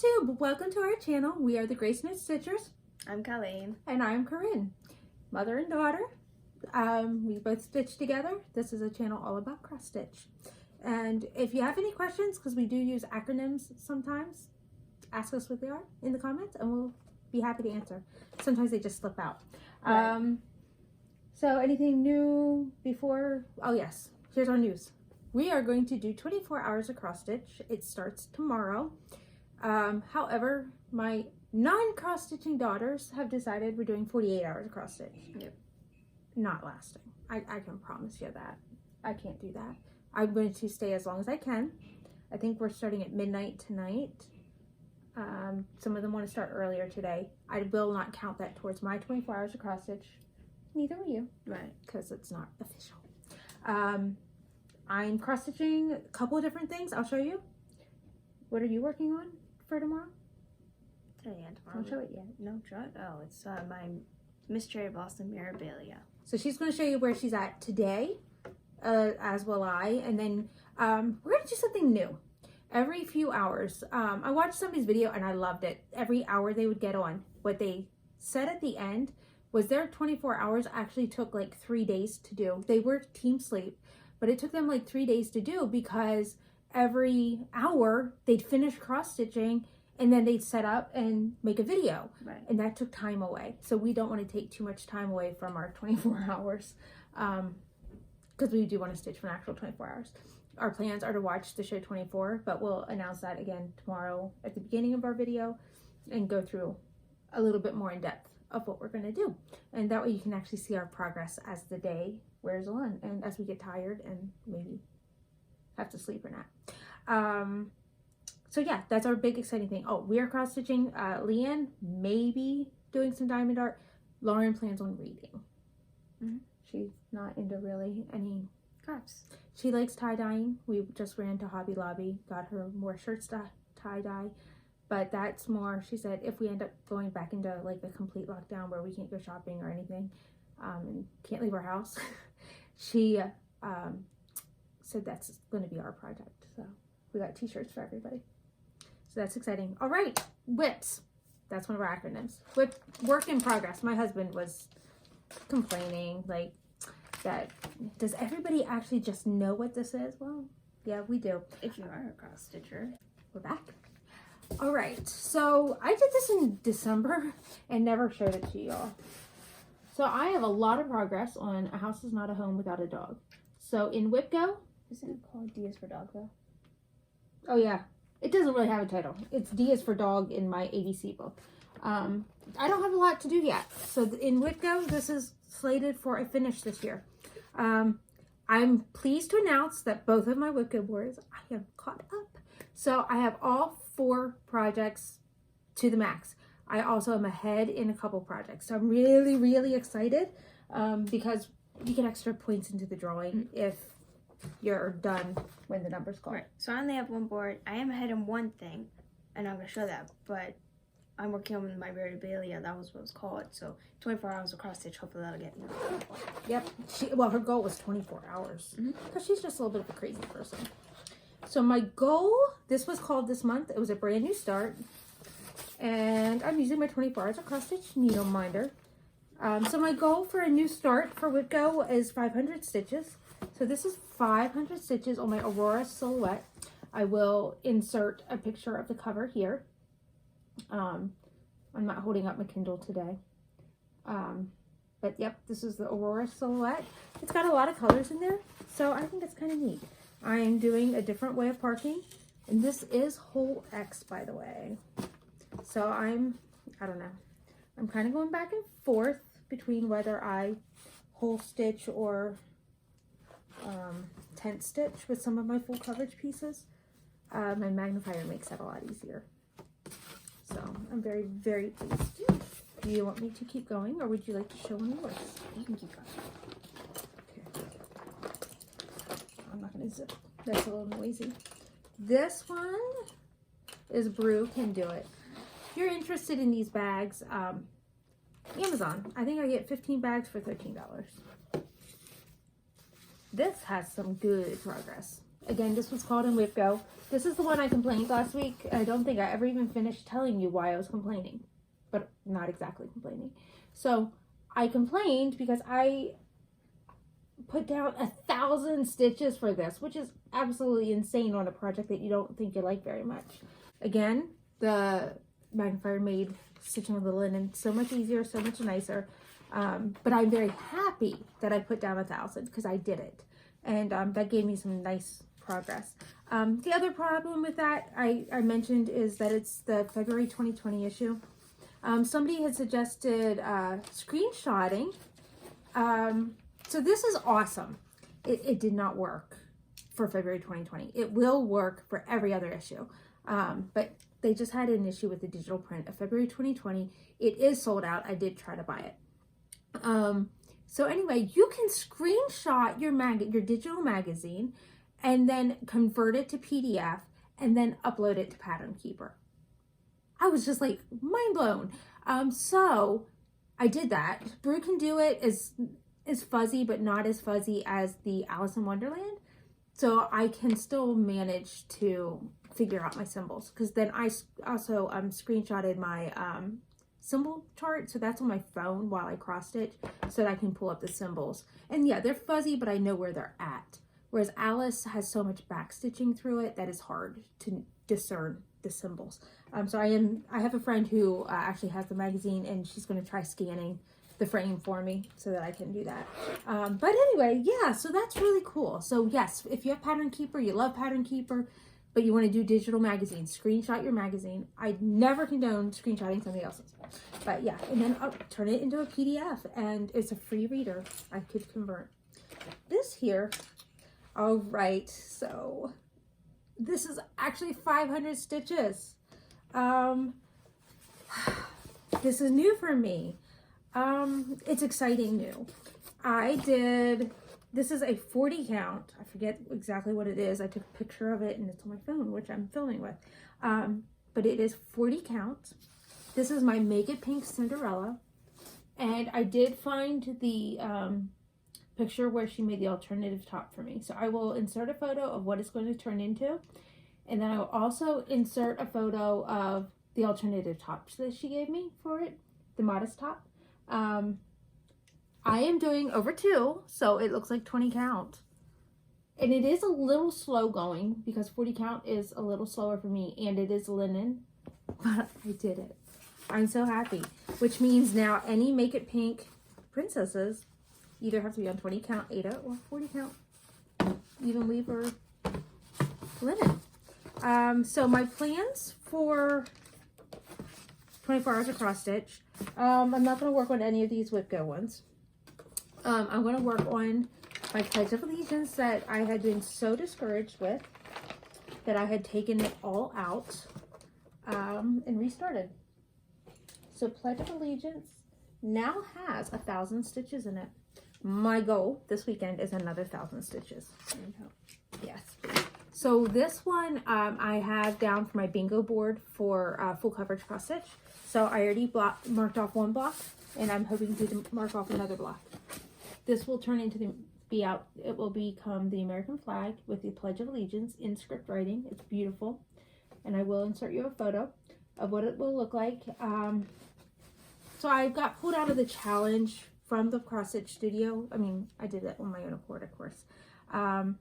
Flosstube, welcome to our channel. We are the Gracenotesstitchers. I'm Colleen. And I'm Corinne, mother and daughter. We both stitch together. This is a channel all about cross stitch. And if you have any questions, because we do use acronyms sometimes, ask us what they are in the comments and we'll be happy to answer. Sometimes they just slip out. Right. So anything new before? Oh yes, here's our news. We are going to do 24 hours of cross stitch. It starts tomorrow. However, my non-cross stitching daughters have decided we're doing 48 hours of cross stitch. Yep. Not lasting. I can promise you that. I can't do that. I'm going to stay as long as I can. I think we're starting at midnight tonight. Some of them want to start earlier today. I will not count that towards my 24 hours of cross stitch. Neither will you. Right. Because it's not official. I'm cross stitching a couple of different things. I'll show you. What are you working on for tomorrow? Tomorrow. Don't show it yet. No, oh, it's my Mystery of Boston Mirabilia. So she's going to show you where she's at today, as will I. And then we're going to do something new. Every few hours, I watched somebody's video and I loved it. Every hour they would get on. What they said at the end was their 24 hours actually took like 3 days to do. They were team sleep, but it took them like 3 days to do because every hour they'd finish cross stitching and then they'd set up and make a video. Right. And that took time away. So we don't want to take too much time away from our 24 hours because we do want to stitch for an actual 24 hours. Our plans are to watch the show 24, but we'll announce that again tomorrow at the beginning of our video and go through a little bit more in depth of what we're going to do. And that way you can actually see our progress as the day wears on and as we get tired and maybe have to sleep or not. So yeah, that's our big exciting thing. Oh, we are cross stitching. Leanne maybe doing some diamond art. Lauren plans on reading. Mm-hmm. She's not into really any crafts. She likes tie-dyeing. We just ran to Hobby Lobby, got her more shirts to tie-dye. But that's more, she said, if we end up going back into like the complete lockdown where we can't go shopping or anything and can't leave our house, she said that's going to be our project. So we got t-shirts for everybody. So that's exciting. All right, WIPs. That's one of our acronyms. WIP, work in progress. My husband was complaining like that. Does everybody actually just know what this is? Well, yeah, we do. If you are a cross stitcher. We're back. All right, so I did this in December and never showed it to y'all. So I have a lot of progress on A House Is Not a Home Without a Dog. So in WIPGO, isn't it called D is for Dog though? Oh yeah, it doesn't really have a title. It's D is for Dog in my ABC book. I don't have a lot to do yet. So in WIPGO, this is slated for a finish this year. I'm pleased to announce that both of my WIPGO boards I have caught up. So I have all 4 projects to the max. I also am ahead in a couple projects. So I'm really, really excited because you get extra points into the drawing if you're done when the numbers call. Right. So I only have one board. I am ahead in one thing, and I'm going to show that. But I'm working on my Mirabilia. That was what it was called. So 24 hours of cross stitch. Hopefully that'll get me. Yep. Well, her goal was 24 hours because she's just a little bit of a crazy person. So my goal, this was called this month. It was a brand new start. And I'm using my 24 hours of cross stitch needle minder. So my goal for a new start for WIPGO is 500 stitches. So this is 500 stitches on my Aurora silhouette. I will insert a picture of the cover here. I'm not holding up my Kindle today. But yep, this is the Aurora silhouette. It's got a lot of colors in there, so I think it's kind of neat. I'm doing a different way of parking, and this is whole X, by the way. So I don't know. I'm kind of going back and forth between whether I whole stitch or tent stitch with some of my full coverage pieces. My magnifier makes that a lot easier. So I'm very, very pleased. Do you want me to keep going, or would you like to show one of yours? You can keep going. I'm not going to zip. That's a little noisy. This one is Brew Can Do It. If you're interested in these bags, Amazon. I think I get 15 bags for $13. This has some good progress. Again, this was called in WIP Go. This is the one I complained last week. I don't think I ever even finished telling you why I was complaining, but not exactly complaining. So I complained because I put down 1,000 stitches for this, which is absolutely insane on a project that you don't think you like very much. Again, the magnifier made stitching with the linen so much easier, so much nicer. But I'm very happy that I put down 1,000 because I did it. And that gave me some nice progress. The other problem with that I mentioned is that it's the February 2020 issue. Somebody had suggested screenshotting. So this is awesome. It did not work for February 2020. It will work for every other issue. But they just had an issue with the digital print of February 2020. It is sold out. I did try to buy it. So anyway, you can screenshot your digital magazine and then convert it to PDF and then upload it to Pattern Keeper. I was just like mind blown. So I did that. Brew can do it is fuzzy, but not as fuzzy as the Alice in Wonderland. So I can still manage to figure out my symbols, because then I also screenshotted my symbol chart, so that's on my phone while I cross stitch, so that I can pull up the symbols. And yeah, they're fuzzy, but I know where they're at. Whereas Alice has so much back stitching through it that is hard to discern the symbols. So I have a friend who actually has the magazine, and she's going to try scanning the frame for me so that I can do that. But anyway, yeah, so that's really cool. So yes, if you have Pattern Keeper, you love Pattern Keeper, but you want to do digital magazines, screenshot your magazine. I never condone screenshotting somebody else's. But yeah, and then I'll turn it into a PDF, and it's a free reader. I could convert. This here, all right, so this is actually 500 stitches. This is new for me. It's exciting new. This is a 40 count. I forget exactly what it is. I took a picture of it and it's on my phone, which I'm filming with. But it is 40 count. This is my Make It Pink Cinderella. And I did find the picture where she made the alternative top for me. So I will insert a photo of what it's going to turn into. And then I will also insert a photo of the alternative tops that she gave me for it, the modest top. I am doing over 2, so it looks like 20 count. And it is a little slow going because 40 count is a little slower for me, and it is linen, but I did it. I'm so happy, which means now any Make It Pink princesses either have to be on 20 count Aida or 40 count even weave or linen. So my plans for 24 hours of cross stitch, I'm not going to work on any of these WIP Go ones. I'm going to work on my Pledge of Allegiance that I had been so discouraged with that I had taken it all out and restarted. So Pledge of Allegiance now has 1,000 stitches in it. My goal this weekend is another 1,000 stitches. Yes. So this one I have down for my bingo board for full coverage cross stitch. So I already marked off one block, and I'm hoping to mark off another block. This will turn into it will become the American flag with the Pledge of Allegiance in script writing. It's beautiful. And I will insert you a photo of what it will look like. So I got pulled out of the challenge from the cross stitch studio. I mean, I did that on my own accord, of course. But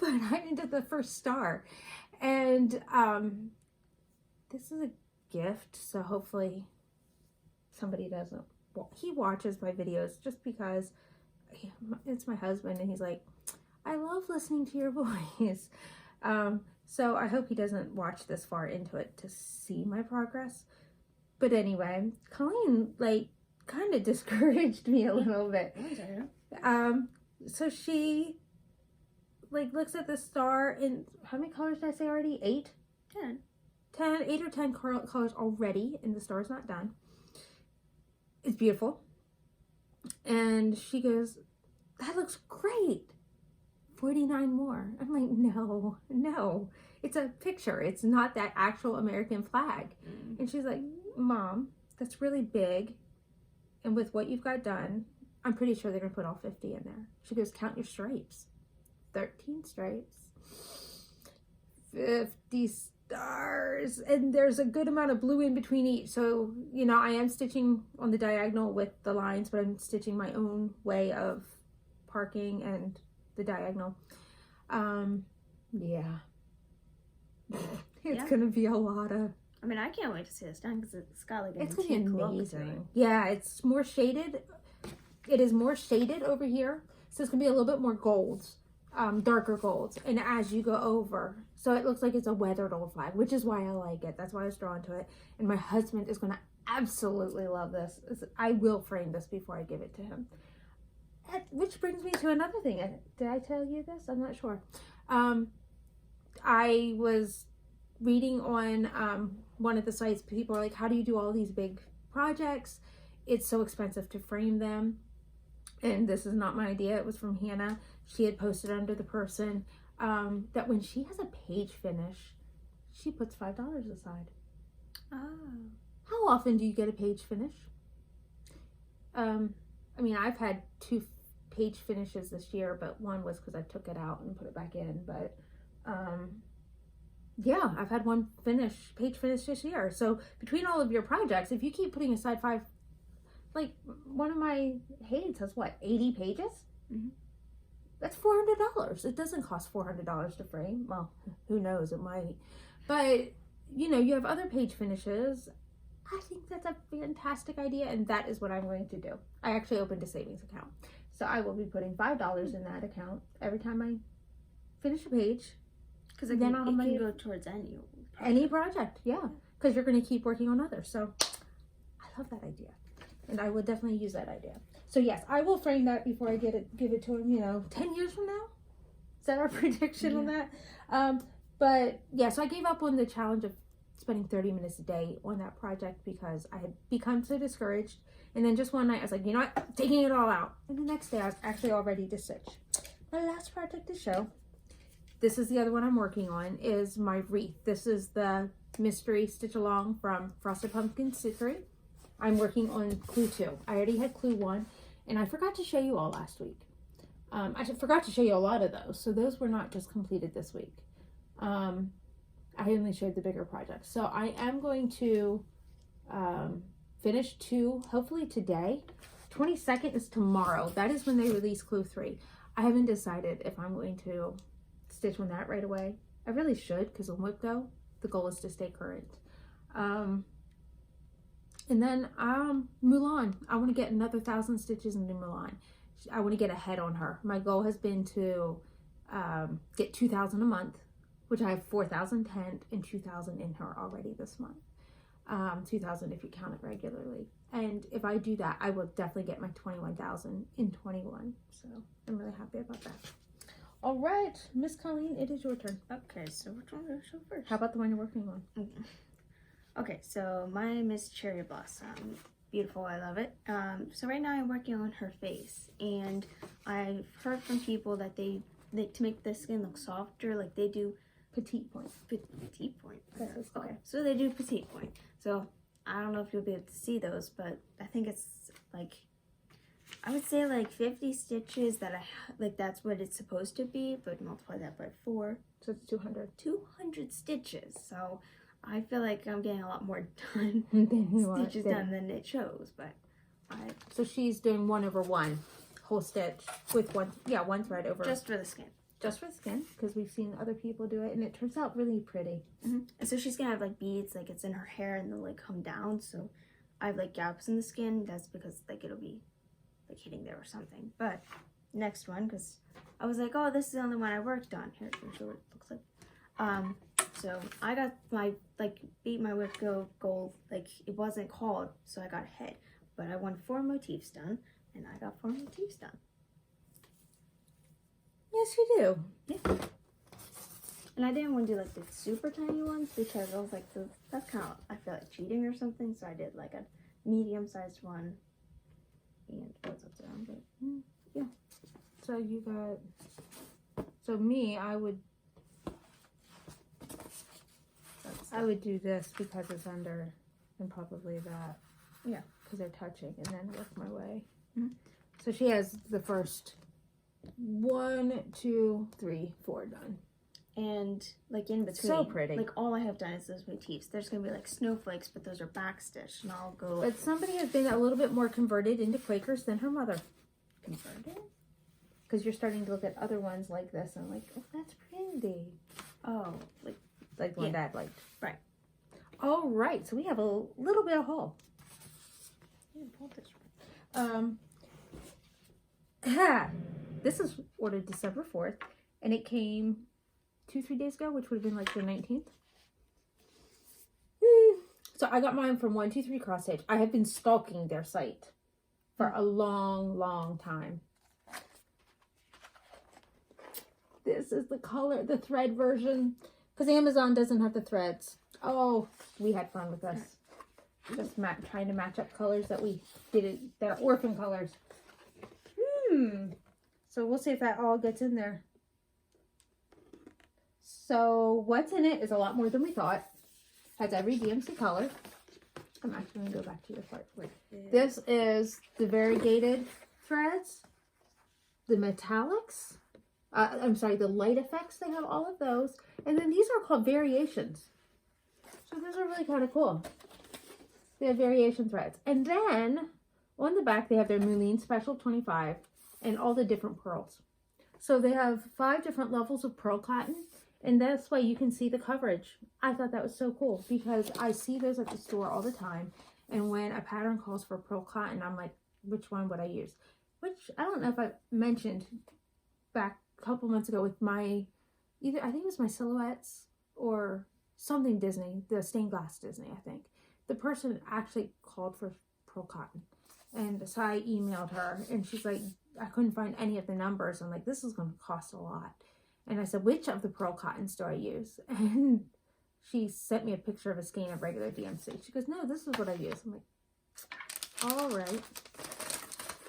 I'm into the first star. And this is a gift, so hopefully somebody doesn't. Well, he watches my videos just because it's my husband, and he's like, I love listening to your voice. So I hope he doesn't watch this far into it to see my progress. But anyway, Colleen kind of discouraged me a little bit. So she looks at the star, and how many colors did I say already? 8? 8 or 10 colors already, and the star's not done. It's beautiful. And she goes, that looks great. 49 more. I'm like, no. It's a picture. It's not that actual American flag. And she's like, Mom, that's really big. And with what you've got done, I'm pretty sure they're going to put all 50 in there. She goes, count your stripes. 13 stripes, 50 stars, and there's a good amount of blue in between each. So, you know, I am stitching on the diagonal with the lines, but I'm stitching my own way of parking and the diagonal. Yeah. It's gonna be a lot of... I mean, I can't wait to see this done because it's got like an It's gonna be antique look to it. amazing. Yeah, it's more shaded. It is more shaded over here, so it's gonna be a little bit more golds, darker golds. And as you go over, so it looks like it's a weathered old flag, which is why I like it. That's why I was drawn to it. And my husband is gonna absolutely love this. I will frame this before I give it to him. Which brings me to another thing. Did I tell you this? I'm not sure. I was reading on one of the sites. People are like, how do you do all these big projects? It's so expensive to frame them. And this is not my idea. It was from Hannah. She had posted under the person that when she has a page finish, she puts $5 aside. Oh. How often do you get a page finish? I mean, I've had 2 page finishes this year, but one was because I took it out and put it back in. But yeah, I've had 1 page finish this year. So between all of your projects, if you keep putting aside 5, like one of my Hayden's has what, 80 pages? Mm-hmm. That's $400. It doesn't cost $400 to frame. Well, who knows, it might. But you know, you have other page finishes. I think that's a fantastic idea, and that is what I'm going to do. I actually opened a savings account, so I will be putting $5 in that account every time I finish a page. Because then I'll have money to go towards any project, yeah. Because you're going to keep working on others. So I love that idea, and I will definitely use that idea. So yes, I will frame that before I give it to him. You know, 10 years from now. Is that our prediction on that? But yeah, so I gave up on the challenge of spending 30 minutes a day on that project because I had become so discouraged. And then just one night I was like, you know what, I'm taking it all out. And the next day I was actually all ready to stitch. My last project to show, this is the other one I'm working on, is my wreath. This is the mystery stitch along from Frosted Pumpkin Stitchery. I'm working on clue 2. I already had clue 1, and I forgot to show you all last week. I forgot to show you a lot of those, so those were not just completed this week. I only showed the bigger projects. So I am going to finish 2, hopefully today. 22nd is tomorrow. That is when they release clue 3. I haven't decided if I'm going to stitch on that right away. I really should, because on WIP Go, the goal is to stay current. And then Mulan. I want to get another 1,000 stitches into Mulan. I want to get ahead on her. My goal has been to get 2,000 a month, which I have 4,010 and 2,000 in her already this month. 2,000 if you count it regularly. And if I do that, I will definitely get my 21,000 in 21. So I'm really happy about that. All right, Miss Colleen, it is your turn. Okay, so which one do I show first? How about the one you're working on? Okay, so my Miss Cherry Blossom. Beautiful, I love it. So right now I'm working on her face, and I've heard from people that they to make the skin look softer, like they do Petite point. Petite point. Okay. So they do petite point. So I don't know if you'll be able to see those, but I think it's like, I would say like 50 stitches that that's what it's supposed to be, but multiply that by 4. So it's 200. 200 stitches. So I feel like I'm getting a lot more done stitches done than it shows, but so she's doing 1/1 whole stitch with one thread over. Just for the skin. Just for the skin, because we've seen other people do it, and it turns out really pretty. And so she's gonna have like beads, like it's in her hair, and they'll like come down. So I have like gaps in the skin. That's because like it'll be like hitting there or something. But next one, because I was like, oh, this is the only one I worked on. Here, let me show what it looks like. So I got my beat my WIP Go goal. Like it wasn't called, so I got ahead. But I won 4 motifs done, and I got 4 motifs done. Yes, you do. Yeah. And I didn't want to do like the super tiny ones because I was like, that's kind of, I feel like cheating or something. So I did like a medium-sized one. And what's up down, but yeah. So you got. So me, I would do this because it's under, and probably that. Yeah. Because they're touching, and then work my way. So she has the first 1, 2, 3, 4 done. And like in between, So pretty. like all I have done is those motifs. There's gonna be like snowflakes, but those are backstitched, and I'll go. But somebody has been a little bit more converted into Quakers than her mother. Converted? Because you're starting to look at other ones like this and like, oh, that's pretty. Oh, Like the one Dad liked. Right. All right, so we have a little bit of haul. This is ordered December 4th, and it came 2-3 days ago, which would have been like the 19th. So I got mine from 123 Cross Stitch. I have been stalking their site for a long time. This is the color, the thread version, because Amazon doesn't have the threads. Oh, we had fun with this. Just trying to match up colors that we did. They're orphan colors. So we'll see if that all gets in there. So what's in it is a lot more than we thought. Has every DMC color. I'm actually going to go back to your part. This is the variegated threads, the metallics. I'm sorry, the light effects. They have all of those. And then these are called variations. So those are really kind of cool. They have variation threads. And then on the back, they have their Moulin Special 25 and all the different pearls. So they have 5 different levels of pearl cotton. And that's why you can see the coverage. I thought that was so cool because I see those at the store all the time. And when a pattern calls for pearl cotton, I'm like, which one would I use? Which I don't know if I mentioned back a couple months ago with my, I think it was my silhouettes or something Disney, the stained glass Disney, I think. The person actually called for pearl cotton. And so I emailed her and she's like, I couldn't find any of the numbers. I'm like, this is going to cost a lot. And I said, which of the pearl cottons do I use? And she sent me a picture of a skein of regular DMC. She goes, no, this is what I use. I'm like, all right.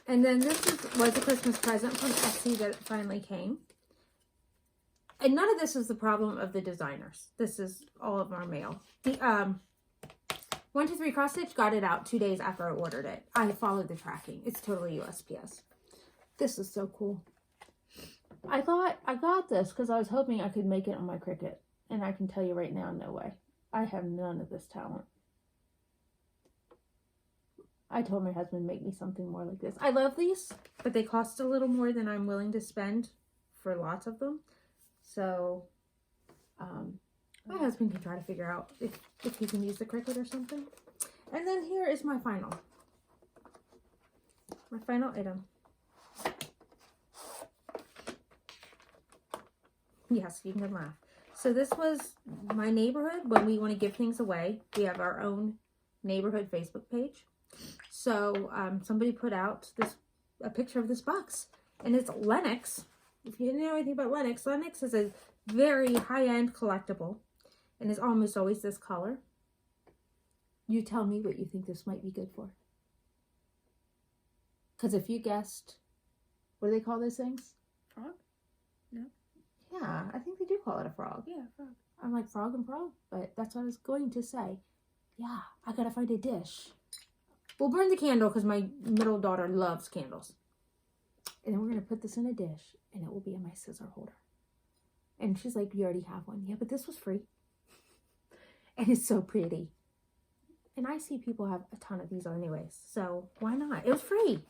And then this was a Christmas present from Etsy that finally came. And none of this is the problem of the designers. This is all of our mail. The 123 Cross Stitch got it out 2 days after I ordered it. I followed the tracking. It's totally USPS. This is so cool. I thought I got this because I was hoping I could make it on my Cricut. And I can tell you right now, no way. I have none of this talent. I told my husband, make me something more like this. I love these, but they cost a little more than I'm willing to spend for lots of them. So, my husband can try to figure out if he can use the Cricut or something. And then here is my final item. Yes, you can laugh. So this was my neighborhood. When we want to give things away, we have our own neighborhood Facebook page. So somebody put out a picture of this box, and it's Lenox. If you didn't know anything about Lenox, Lenox is a very high-end collectible, and is almost always this color. You tell me what you think this might be good for. Because if you guessed, what do they call those things? Frog? No. Yeah, I think they do call it a frog. Yeah, frog. I'm like, frog and frog, but that's what I was going to say. Yeah, I gotta find a dish. We'll burn the candle because my middle daughter loves candles. And then we're gonna put this in a dish, and it will be in my scissor holder. And she's like, you already have one. Yeah, but this was free. And it's so pretty. And I see people have a ton of these anyways, so why not? It was free.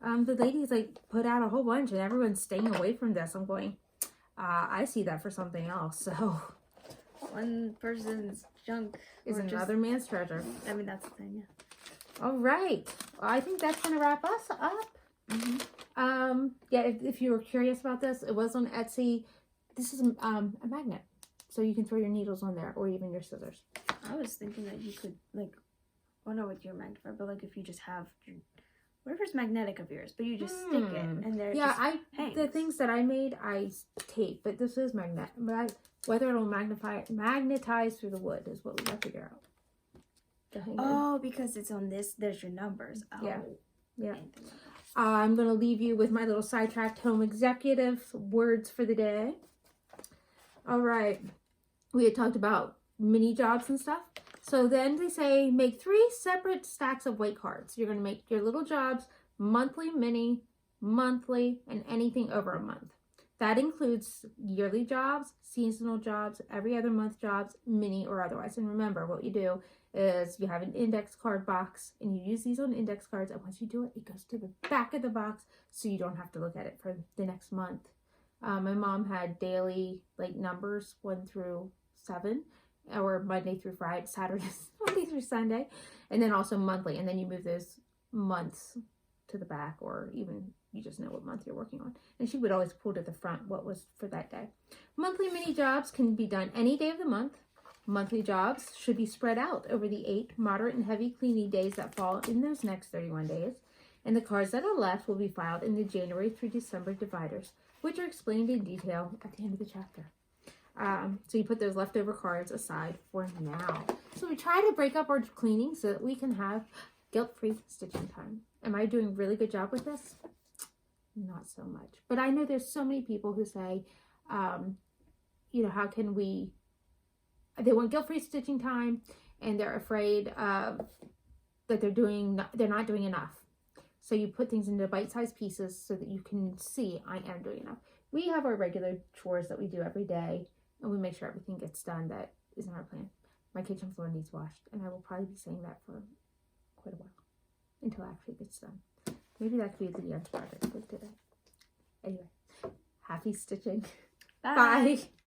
The ladies like put out a whole bunch, and everyone's staying away from this. I'm going, I see that for something else. So one person's junk is another man's treasure. I mean, that's the thing. Yeah. All right. Well, I think that's gonna wrap us up. Yeah. If you were curious about this, it was on Etsy. This is a magnet, so you can throw your needles on there, or even your scissors. I was thinking that you could like, I don't know what you're magnifier, but like if you just have your whatever's magnetic of yours, but you just stick it and there. Yeah, the things that I made I tape, but this is magnet. But whether it'll magnetize through the wood is what we got to figure out. Oh, because it's on this. There's your numbers. Oh. Yeah, yeah. I'm gonna leave you with my little sidetracked home executive words for the day. All right, we had talked about mini jobs and stuff. So then they say make 3 separate stacks of white cards. You're going to make your little jobs monthly mini monthly, and anything over a month. That includes yearly jobs, seasonal jobs, every other month jobs, mini or otherwise. And remember, what you do is you have an index card box and you use these on index cards. And once you do it, it goes to the back of the box so you don't have to look at it for the next month. My mom had daily like numbers 1 through 7, or Monday through Friday, Saturdays, Monday through Sunday, and then also monthly. And then you move those months to the back, or even you just know what month you're working on. And she would always pull to the front what was for that day. Monthly mini jobs can be done any day of the month. Monthly jobs should be spread out over the 8 moderate and heavy cleaning days that fall in those next 31 days. And the cards that are left will be filed in the January through December dividers, which are explained in detail at the end of the chapter. So you put those leftover cards aside for now. So we try to break up our cleaning so that we can have guilt-free stitching time. Am I doing a really good job with this? Not so much. But I know there's so many people who say, you know, how can we, they want guilt-free stitching time and they're afraid that they're not doing enough. So you put things into bite-sized pieces so that you can see I am doing enough. We have our regular chores that we do every day, and we make sure everything gets done that is in our plan. My kitchen floor needs washed, and I will probably be saying that for quite a while until it actually gets done. Maybe that could be the end project for today. Anyway, happy stitching. Bye. Bye.